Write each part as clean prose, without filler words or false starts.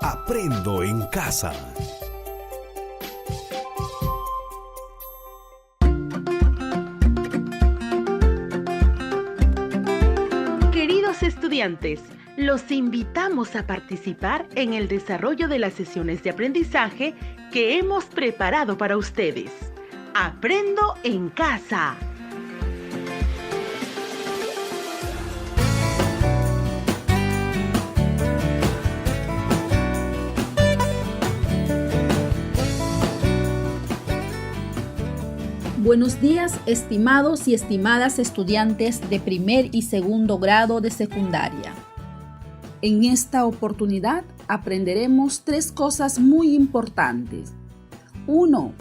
Aprendo en casa. Queridos estudiantes, los invitamos a participar en el desarrollo de las sesiones de aprendizaje que hemos preparado para ustedes. Aprendo en casa. Buenos días, estimados y estimadas estudiantes de primer y segundo grado de secundaria. En esta oportunidad aprenderemos 3 cosas muy importantes. 1.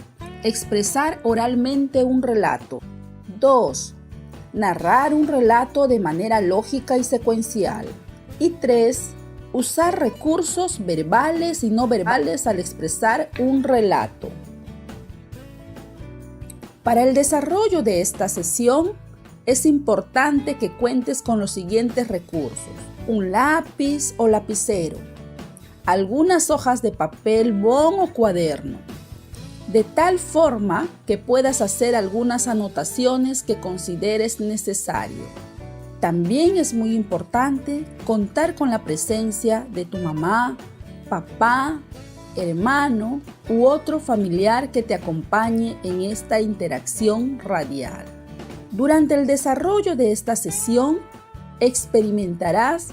Expresar oralmente un relato. 2. Narrar un relato de manera lógica y secuencial. Y 3. Usar recursos verbales y no verbales al expresar un relato. Para el desarrollo de esta sesión, es importante que cuentes con los siguientes recursos: un lápiz o lapicero, algunas hojas de papel bond o cuaderno, de tal forma que puedas hacer algunas anotaciones que consideres necesario. También es muy importante contar con la presencia de tu mamá, papá, hermano u otro familiar que te acompañe en esta interacción radial. Durante el desarrollo de esta sesión, experimentarás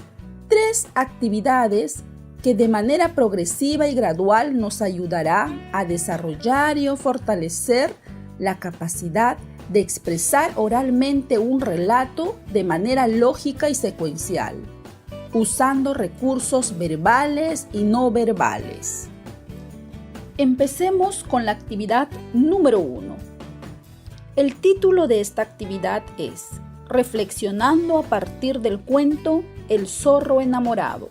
3 actividades que de manera progresiva y gradual nos ayudará a desarrollar y fortalecer la capacidad de expresar oralmente un relato de manera lógica y secuencial, usando recursos verbales y no verbales. Empecemos con la actividad número 1. El título de esta actividad es Reflexionando a partir del cuento El zorro enamorado.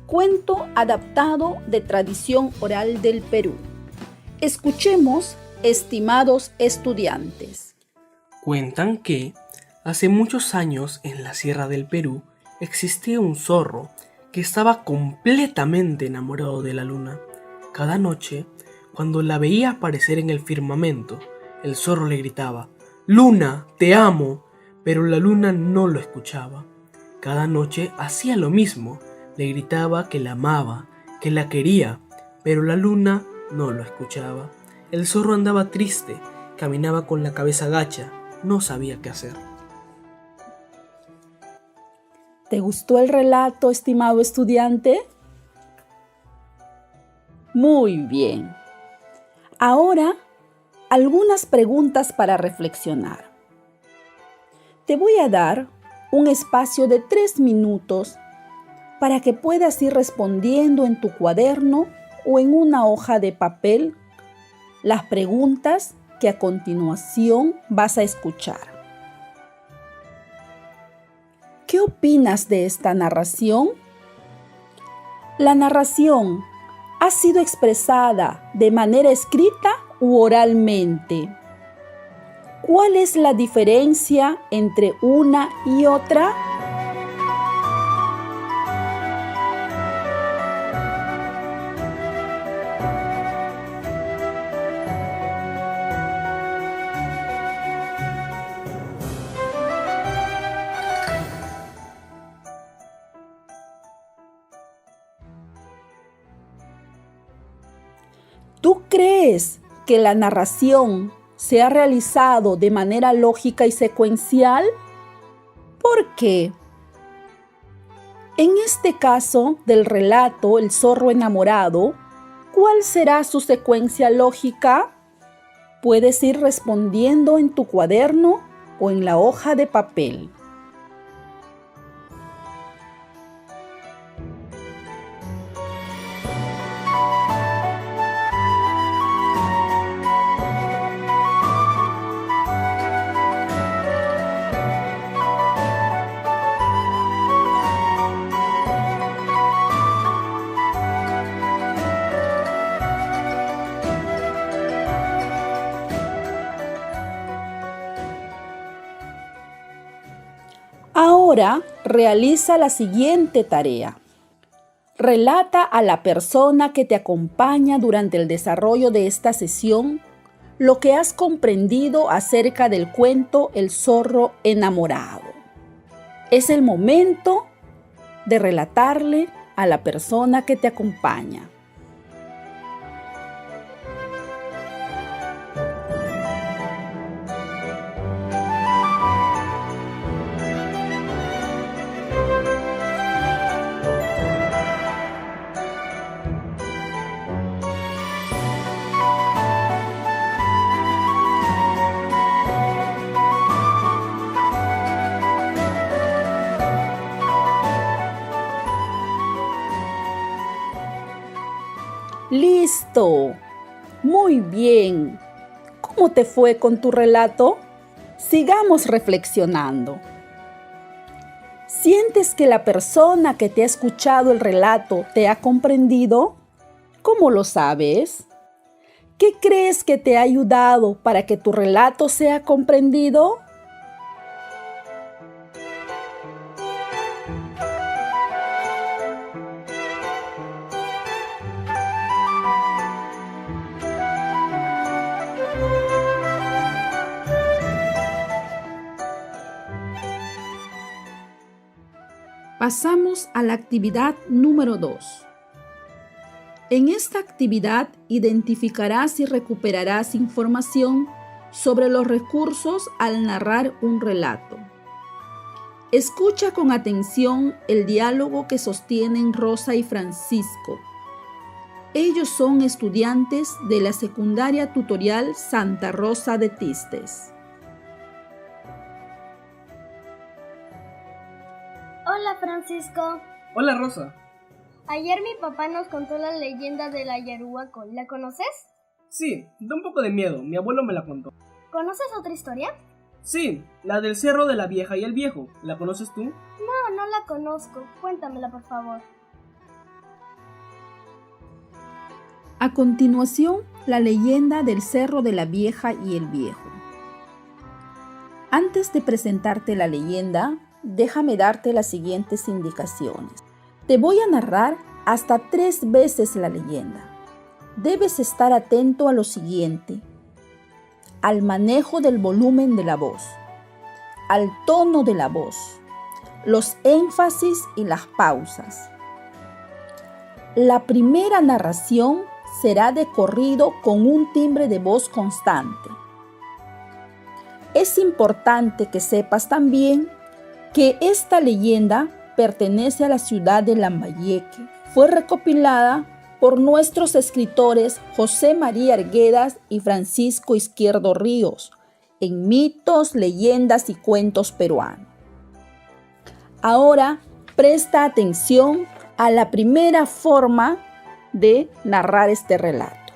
Cuento adaptado de tradición oral del Perú. Escuchemos, estimados estudiantes. Cuentan que hace muchos años en la sierra del Perú existía un zorro que estaba completamente enamorado de la luna. Cada noche, cuando la veía aparecer en el firmamento, el zorro le gritaba: «¡Luna, te amo!», pero la luna no lo escuchaba. Cada noche hacía lo mismo, le gritaba que la amaba, que la quería, pero la luna no lo escuchaba. El zorro andaba triste, caminaba con la cabeza gacha, no sabía qué hacer. ¿Te gustó el relato, estimado estudiante? Muy bien. Ahora, algunas preguntas para reflexionar. Te voy a dar un espacio de 3 minutos para que puedas ir respondiendo en tu cuaderno o en una hoja de papel las preguntas que a continuación vas a escuchar. ¿Qué opinas de esta narración? La narración ¿ha sido expresada de manera escrita u oralmente? ¿Cuál es la diferencia entre una y otra? ¿Tú crees que la narración se ha realizado de manera lógica y secuencial? ¿Por qué? En este caso del relato El zorro enamorado, ¿cuál será su secuencia lógica? Puedes ir respondiendo en tu cuaderno o en la hoja de papel. Ahora realiza la siguiente tarea. Relata a la persona que te acompaña durante el desarrollo de esta sesión lo que has comprendido acerca del cuento El zorro enamorado. Es el momento de relatarle a la persona que te acompaña. ¡Listo! Muy bien. ¿Cómo te fue con tu relato? Sigamos reflexionando. ¿Sientes que la persona que te ha escuchado el relato te ha comprendido? ¿Cómo lo sabes? ¿Qué crees que te ha ayudado para que tu relato sea comprendido? Pasamos a la actividad número 2. En esta actividad identificarás y recuperarás información sobre los recursos al narrar un relato. Escucha con atención el diálogo que sostienen Rosa y Francisco. Ellos son estudiantes de la secundaria tutorial Santa Rosa de Tistes. Hola, Francisco. Hola, Rosa. Ayer mi papá nos contó la leyenda del Ayahuaco. ¿La conoces? Sí, da un poco de miedo. Mi abuelo me la contó. ¿Conoces otra historia? Sí, la del cerro de la vieja y el viejo. ¿La conoces tú? No la conozco. Cuéntamela, por favor. A continuación, la leyenda del cerro de la vieja y el viejo. Antes de presentarte la leyenda, déjame darte las siguientes indicaciones. Te voy a narrar hasta 3 veces la leyenda. Debes estar atento a lo siguiente: al manejo del volumen de la voz, al tono de la voz, los énfasis y las pausas. La primera narración será de corrido con un timbre de voz constante. Es importante que sepas también que esta leyenda pertenece a la ciudad de Lambayeque. Fue recopilada por nuestros escritores José María Arguedas y Francisco Izquierdo Ríos en Mitos, Leyendas y Cuentos Peruanos. Ahora presta atención a la primera forma de narrar este relato: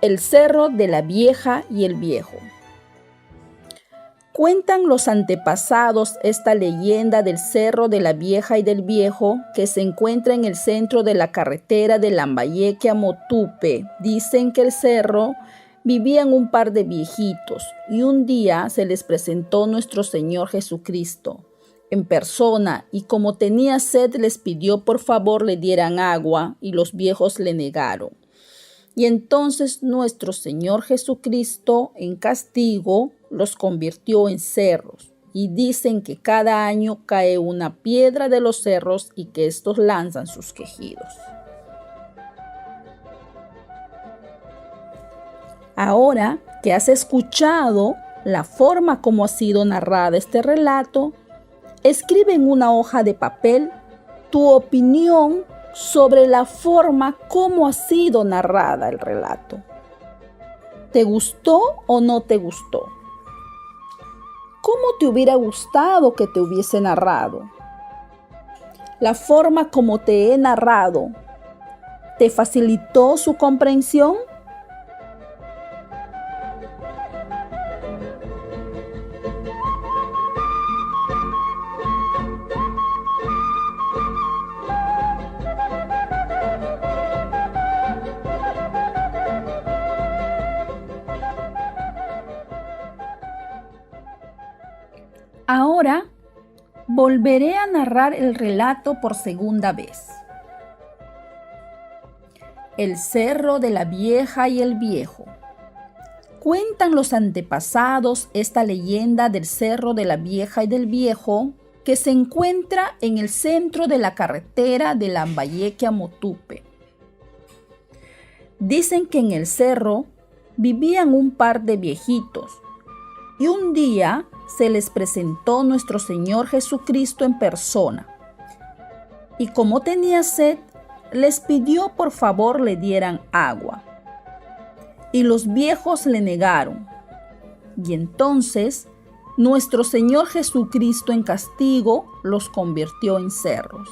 el cerro de la vieja y el viejo. Cuentan los antepasados esta leyenda del cerro de la vieja y del viejo que se encuentra en el centro de la carretera de Lambayeque a Motupe. Dicen que el cerro vivían un par de viejitos y un día se les presentó nuestro Señor Jesucristo en persona y como tenía sed les pidió por favor le dieran agua y los viejos le negaron. Y entonces nuestro Señor Jesucristo, en castigo, los convirtió en cerros. Y dicen que cada año cae una piedra de los cerros y que estos lanzan sus quejidos. Ahora que has escuchado la forma como ha sido narrada este relato, escribe en una hoja de papel tu opinión sobre la forma como ha sido narrada el relato. ¿Te gustó o no te gustó? ¿Cómo te hubiera gustado que te hubiese narrado? ¿La forma como te he narrado te facilitó su comprensión? Ahora volveré a narrar el relato por segunda vez. El cerro de la vieja y el viejo. Cuentan los antepasados esta leyenda del cerro de la vieja y del viejo que se encuentra en el centro de la carretera de Lambayeque a Motupe. Dicen que en el cerro vivían un par de viejitos y un día se les presentó nuestro Señor Jesucristo en persona. Y como tenía sed, les pidió por favor le dieran agua. Y los viejos le negaron. Y entonces nuestro Señor Jesucristo en castigo los convirtió en cerros.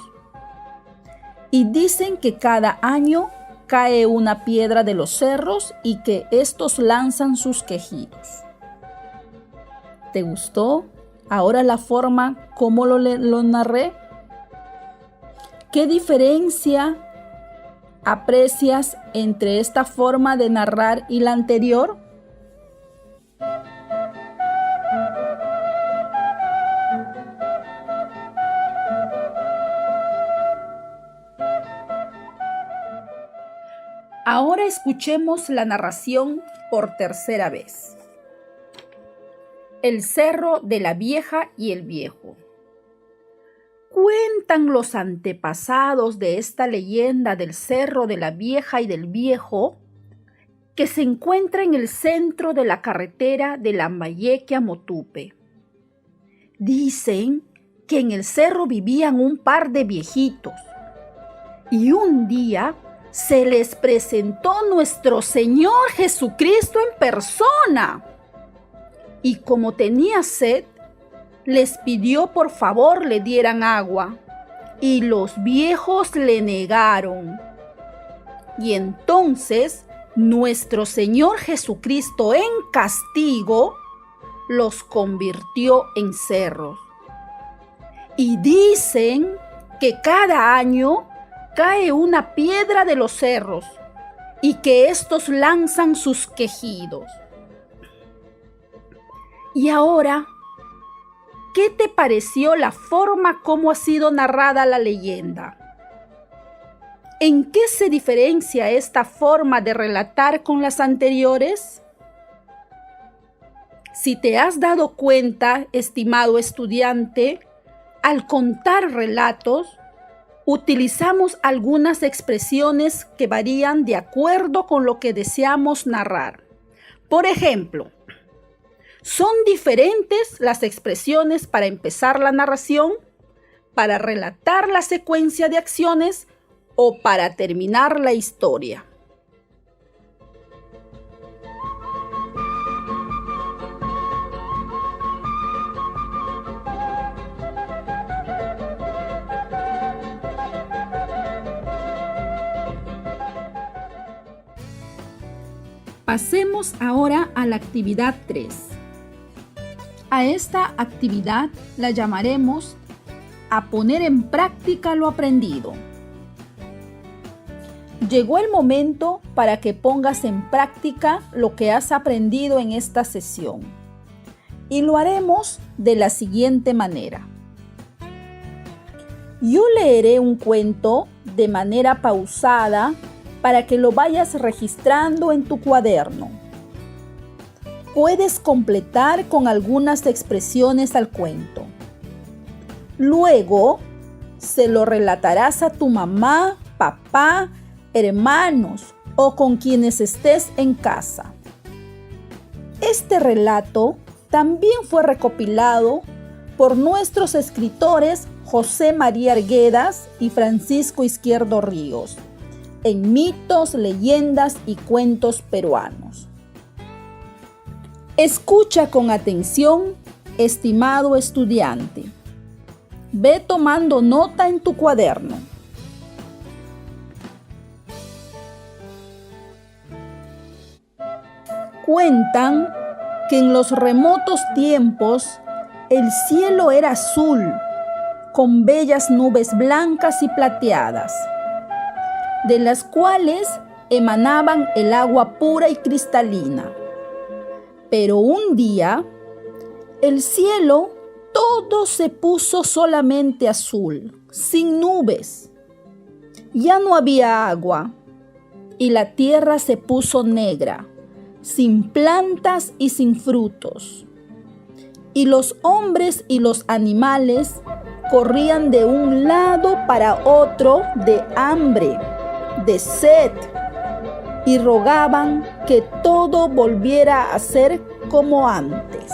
Y dicen que cada año cae una piedra de los cerros y que estos lanzan sus quejidos. ¿Te gustó ahora la forma como lo narré? ¿Qué diferencia aprecias entre esta forma de narrar y la anterior? Ahora escuchemos la narración por tercera vez. El cerro de la vieja y el viejo. Cuentan los antepasados de esta leyenda del cerro de la vieja y del viejo que se encuentra en el centro de la carretera de Lambayeque a Motupe. Dicen que en el cerro vivían un par de viejitos y un día se les presentó nuestro Señor Jesucristo en persona. Y como tenía sed, les pidió por favor le dieran agua, y los viejos le negaron. Y entonces nuestro Señor Jesucristo en castigo los convirtió en cerros. Y dicen que cada año cae una piedra de los cerros y que estos lanzan sus quejidos. Y ahora, ¿qué te pareció la forma como ha sido narrada la leyenda? ¿En qué se diferencia esta forma de relatar con las anteriores? Si te has dado cuenta, estimado estudiante, al contar relatos, utilizamos algunas expresiones que varían de acuerdo con lo que deseamos narrar. Por ejemplo, son diferentes las expresiones para empezar la narración, para relatar la secuencia de acciones o para terminar la historia. Pasemos ahora a la actividad 3. A esta actividad la llamaremos a poner en práctica lo aprendido. Llegó el momento para que pongas en práctica lo que has aprendido en esta sesión. Y lo haremos de la siguiente manera. Yo leeré un cuento de manera pausada para que lo vayas registrando en tu cuaderno. Puedes completar con algunas expresiones al cuento. Luego, se lo relatarás a tu mamá, papá, hermanos o con quienes estés en casa. Este relato también fue recopilado por nuestros escritores José María Arguedas y Francisco Izquierdo Ríos en Mitos, Leyendas y Cuentos Peruanos. Escucha con atención, estimado estudiante. Ve tomando nota en tu cuaderno. Cuentan que en los remotos tiempos el cielo era azul, con bellas nubes blancas y plateadas, de las cuales emanaban el agua pura y cristalina. Pero un día, el cielo todo se puso solamente azul, sin nubes. Ya no había agua, y la tierra se puso negra, sin plantas y sin frutos. Y los hombres y los animales corrían de un lado para otro de hambre, de sed, y rogaban que todo volviera a ser como antes.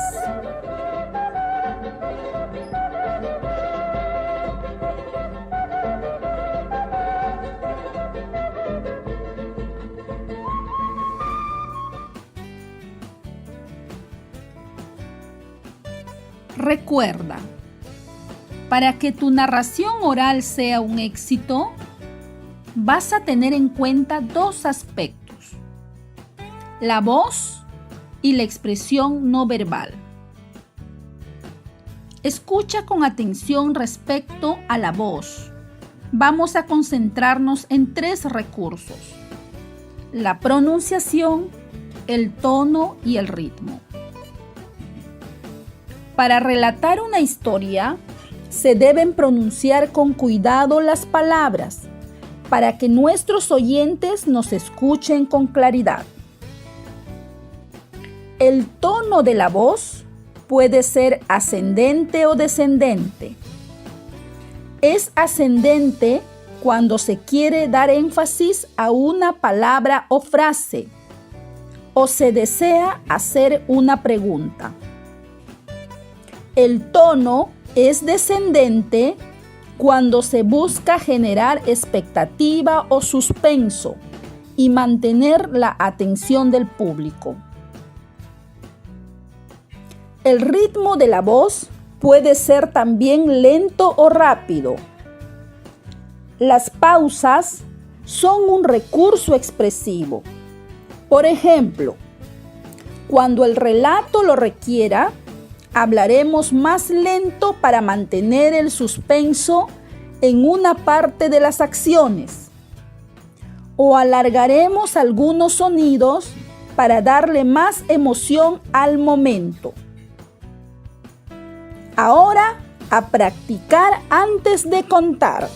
Recuerda, para que tu narración oral sea un éxito, vas a tener en cuenta dos aspectos: la voz y la expresión no verbal. Escucha con atención respecto a la voz. Vamos a concentrarnos en 3 recursos: la pronunciación, el tono y el ritmo. Para relatar una historia, se deben pronunciar con cuidado las palabras para que nuestros oyentes nos escuchen con claridad. El tono de la voz puede ser ascendente o descendente. Es ascendente cuando se quiere dar énfasis a una palabra o frase, o se desea hacer una pregunta. El tono es descendente cuando se busca generar expectativa o suspenso y mantener la atención del público. El ritmo de la voz puede ser también lento o rápido. Las pausas son un recurso expresivo. Por ejemplo, cuando el relato lo requiera, hablaremos más lento para mantener el suspenso en una parte de las acciones, o alargaremos algunos sonidos para darle más emoción al momento. Ahora, a practicar antes de contar.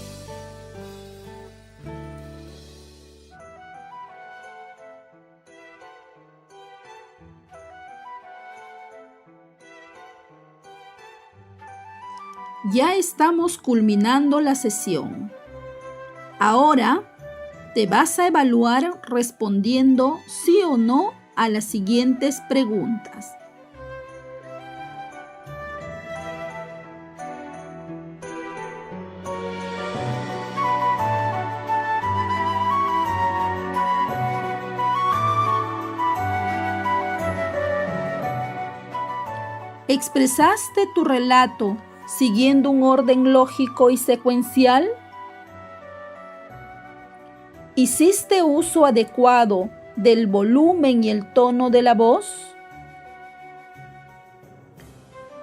Ya estamos culminando la sesión. Ahora te vas a evaluar respondiendo sí o no a las siguientes preguntas. ¿Expresaste tu relato siguiendo un orden lógico y secuencial? ¿Hiciste uso adecuado del volumen y el tono de la voz?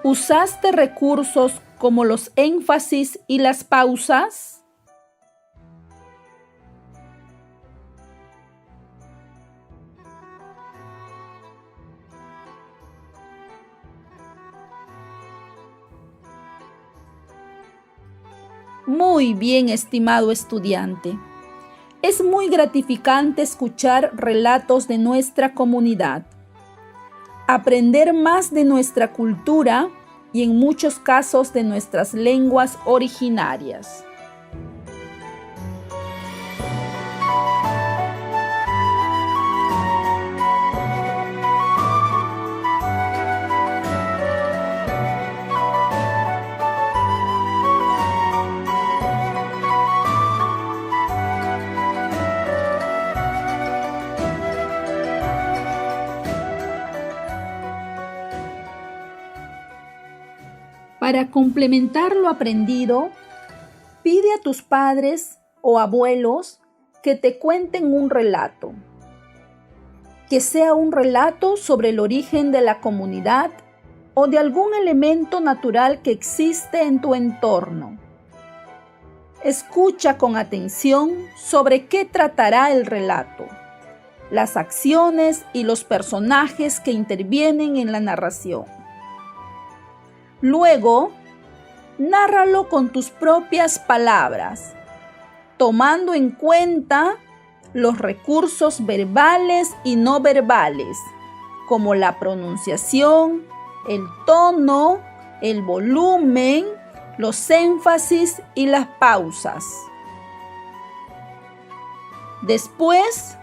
¿Usaste recursos como los énfasis y las pausas? Muy bien, estimado estudiante. Es muy gratificante escuchar relatos de nuestra comunidad, aprender más de nuestra cultura y en muchos casos de nuestras lenguas originarias. Para complementar lo aprendido, pide a tus padres o abuelos que te cuenten un relato. Que sea un relato sobre el origen de la comunidad o de algún elemento natural que existe en tu entorno. Escucha con atención sobre qué tratará el relato, las acciones y los personajes que intervienen en la narración. Luego, nárralo con tus propias palabras, tomando en cuenta los recursos verbales y no verbales, como la pronunciación, el tono, el volumen, los énfasis y las pausas. Después,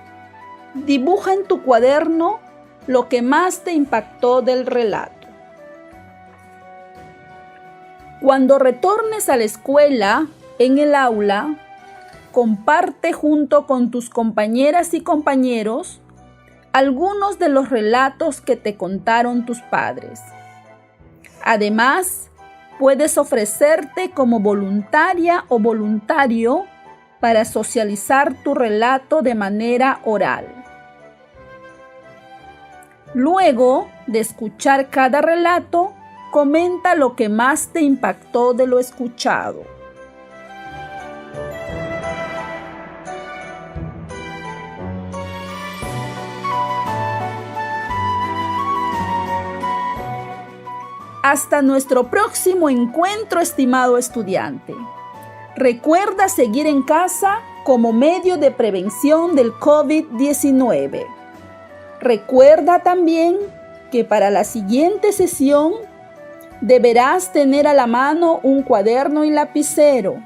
dibuja en tu cuaderno lo que más te impactó del relato. Cuando retornes a la escuela, en el aula, comparte junto con tus compañeras y compañeros algunos de los relatos que te contaron tus padres. Además, puedes ofrecerte como voluntaria o voluntario para socializar tu relato de manera oral. Luego de escuchar cada relato, comenta lo que más te impactó de lo escuchado. Hasta nuestro próximo encuentro, estimado estudiante. Recuerda seguir en casa como medio de prevención del COVID-19. Recuerda también que para la siguiente sesión deberás tener a la mano un cuaderno y lapicero,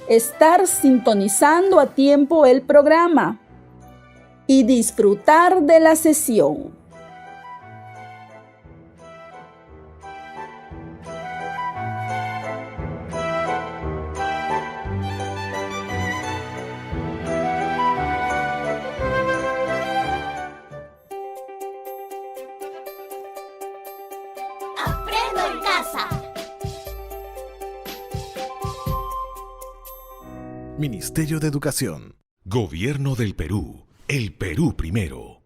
estar sintonizando a tiempo el programa y disfrutar de la sesión. Aprendo en casa. Ministerio de Educación. Gobierno del Perú. El Perú primero.